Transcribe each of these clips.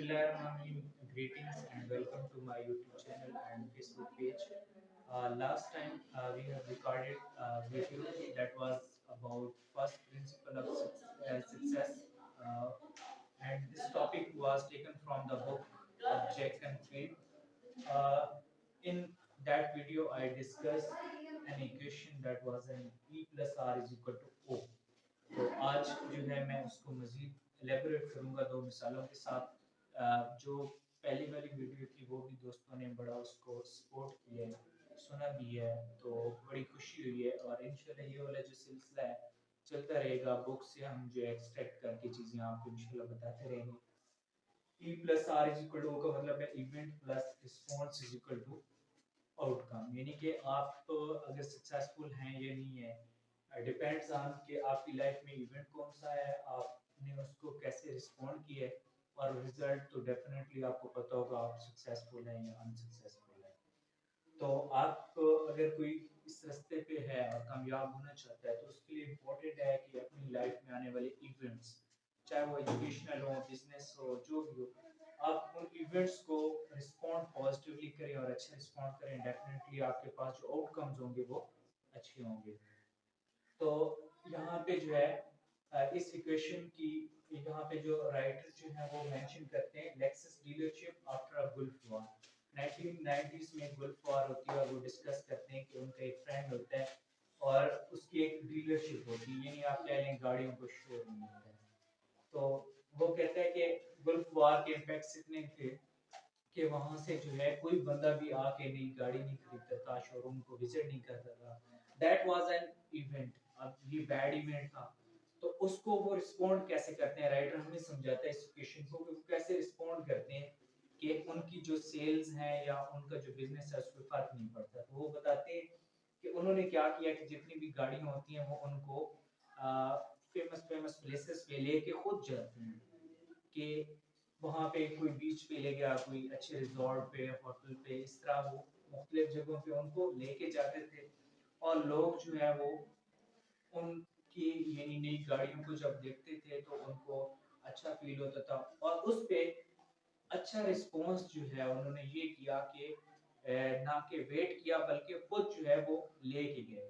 Bismillahirrahmanirrahim. Greetings and welcome to my YouTube channel and Facebook page. Last time we have recorded a video that was about first principle of success, and this topic was taken from the book of Jack Canfield. In that video, I discussed an equation that was an E plus R is equal to O. तो आज जो है मैं उसको मजीद elaborate करूंगा दो मिसालों के साथ। जो पहली वाली वीडियो थी वो भी दोस्तों ने बड़ा उसको सपोर्ट किया है, सुना भी है, तो बड़ी खुशी हुई है। और इंशाल्लाह ये वाला जो सिलसिला है चलता रहेगा। बुक से हम जो एक्सट्रैक्ट करके चीज़ें आपको इंशाल्लाह बताते रहेंगे। E plus R is equal to का मतलब है event plus response is equal to outcome, यानी कि आप अगर सक्सेसफुल हैं या नहीं है डिपेंड्स ऑन कि आपकी लाइफ में इवेंट कौन सा है, आपने उसको कैसे रिस्पॉन्ड किया है, और रिजल्ट तो डेफिनेटली आपको पता होगा आप सक्सेसफुल हैं या अनसक्सेसफुल हैं। तो आप अगर कोई इस रास्ते पे है और कामयाब होना चाहता है तो उसके लिए इम्पोर्टेंट है कि अपनी लाइफ में आने वाले इवेंट्स, चाहे वो एजुकेशनल हो, बिजनेस हो, जो भी हो, आप उन इवेंट्स को रिस्पॉन्ड पॉजिटिवली करें और अच्छा रिस्पॉन्ड करें। डेफिनेटली आपके पास जो आउटकम्स होंगे वो अच्छे होंगे। तो यहाँ पे जो है इस इक्वेशन की यहाँ पे जो राइटर जो है वो मेंशन करते हैं Lexus dealership after a Gulf war. 1990s में गुल्फ वॉर होती है और वो डिस्कस करते हैं कि उनका एक फ्रेंड होता है और उसकी एक डीलरशिप होती है, यानी आप कह लें गाड़ियों को शोरूम होता है। तो वो कहता है कि गुल्फ वार के इम्पैक्ट्स इतने थे कि वहां से जो है कोई बंदा भी आके नई गाड़ी नहीं खरीदता था, शोरूम को विजिट नहीं करता था। That was an event. अब ये बैड इवेंट था, तो उसको वो रिस्पॉन्ड कैसे करते हैं, राइटर हमें समझाता है इस सिचुएशन को कि वो कैसे रिस्पॉन्ड करते हैं कि उनकी जो सेल्स हैं या उनका जो बिजनेस है उस पर फर्क नहीं पड़ता। तो वो बताते हैं कि उन्होंने क्या किया कि जितनी भी गाड़ियां होती हैं वो उनको फेमस फेमस प्लेसेस पे लेके खुद जाते हैं कि वहाँ पे कोई बीच पे ले गया, कोई अच्छे रिजॉर्ट पे, होटल पे, इस तरह वो मुख्तलिफ जगहों पे उनको लेके जाते थे। और लोग जो है वो उनकी यानी नई गाड़ियों को जब देखते थे तो उनको अच्छा फील होता था और उस पे अच्छा रिस्पॉन्स जो है उन्होंने ये किया कि ना कि वेट किया बल्कि खुद जो है वो लेके गए।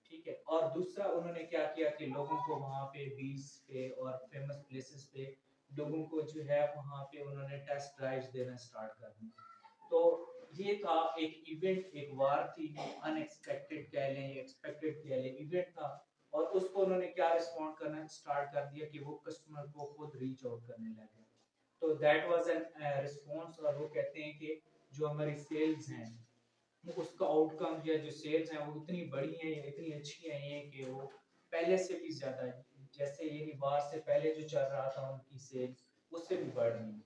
ठीक है। और दूसरा उन्होंने क्या किया कि लोगों को वहाँ पे बीच पे और फेमस प्लेसेस पे लोगों को जो है वहाँ पे उन्होंने टेस्ट ड्राइव्स देना स्टार्ट कर दिया। तो ये था एक इवेंट, एक वार थी, अनएक्सपेक्टेड कह लें, एक्सपेक्टेड कह लें, इवेंट था। और उसको उन्होंने क्या रिस्पॉन्ड करना स्टार्ट कर दिया कि वो कस्टमर को खुद रीच आउट करने लगे। तो दैट वाज एन रिस्पॉन्स। और वो कहते हैं कि जो हमारी सेल्स हैं उसका आउटकम या जो सेल्स हैं वो इतनी बड़ी हैं या इतनी अच्छी आई हैं कि वो पहले से भी ज्यादा, जैसे ये बार से पहले जो चल रहा था उनकी सेल्स उससे भी बढ़ रही है।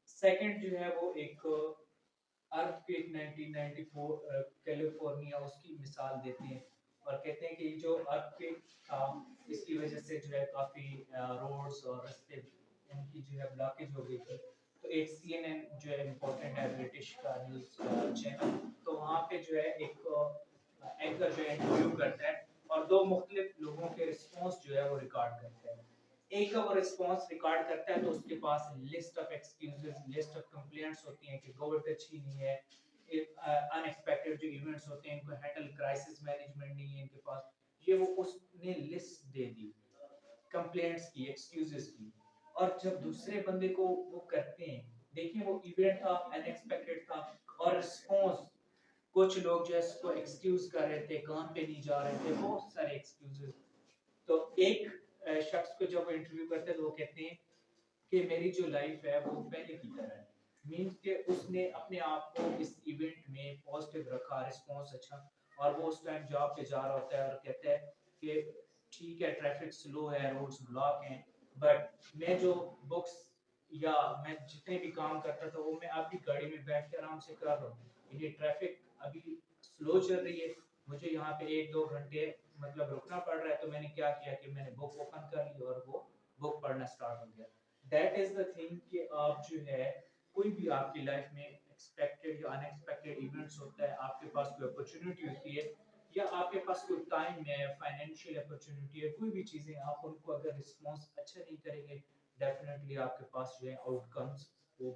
सेकंड जो है वो एक अर्थक्वेक 1994 कैलिफोर्निया उसकी मिसाल देते हैं और कहते हैं कि जो अर्थक्वेक था इसकी वजह से जो है काफी रोड्स और रास्ते उनकी जो है ब्लॉकेज हो गई थी। तो एक सीएनएन जो है इम्पोर्टेंट है ब्रिटिश का न्यूज चैनल, तो वहाँ पे जो है एक एंकर जो है इंटरव्यू करता है और दो मुख्तलिफ लोगों के रिस्पॉन्स जो है वो रिकॉर्ड करता है। एक का वो रिस्पॉन्स रिकॉर्ड करता है तो उसके पास list of excuses, list of complaints होती हैं कि गवर्नमेंट अच्छी नहीं है, अनएक्सपेक्टेड जो इवेंट्स होते हैं इनको हैंडल, क्राइसिस मैनेजमेंट नहीं है इनके पास। ये वो उसने लिस्ट दे दी कंप्लेंट्स की, एक्सक्यूजेस की। और जब दूसरे बंदे को वो करते हैं, देखिए वो इवेंट था, अनएक्सपेक्टेड था, और रिस्पॉन्स कुछ लोग जो है इसको एक्सक्यूज कर रहे थे, काम पे नहीं जा रहे थे, बहुत सारे एक्सक्यूजेस। तो एक शख्स को जब इंटरव्यू करते हैं तो वो कहते हैं कि मेरी जो लाइफ है वो पहले की तरह है, मींस कि उसने अपने आप को इस इवेंट में पॉजिटिव रखा, रिस्पांस अच्छा। और वो उस टाइम जॉब पे जा रहा होता है और कहता है कि ठीक है ट्रैफिक स्लो है, रोड्स ब्लॉक हैं, बट मैं जो बुक्स या मैं जितने भी काम करता था वो मैं अभी गाड़ी में बैठ के आराम से कर रहा हूँ। ये ट्रैफिक अभी स्लो चल रही है, मुझे यहाँ पे 1-2 घंटे मतलब रुकना पड़ रहा है, तो मैंने क्या किया कि मैंने बुक ओपन कर ली और वो बुक पढ़ना स्टार्ट हो गया। दैट इज द थिंग कि आप जो है कोई भी आपकी लाइफ में एक्सपेक्टेड या अनएक्सपेक्टेड इवेंट्स होता है, आपके पास कोई अपॉर्चुनिटी होती है या आपके पास कोई टाइम है, फाइनेंशियल अपॉर्चुनिटी है, कोई भी चीजें, आप उनको अगर रिस्पॉन्स अच्छा नहीं करेंगे डेफिनेटली आपके पास जो है आउटकम्स वो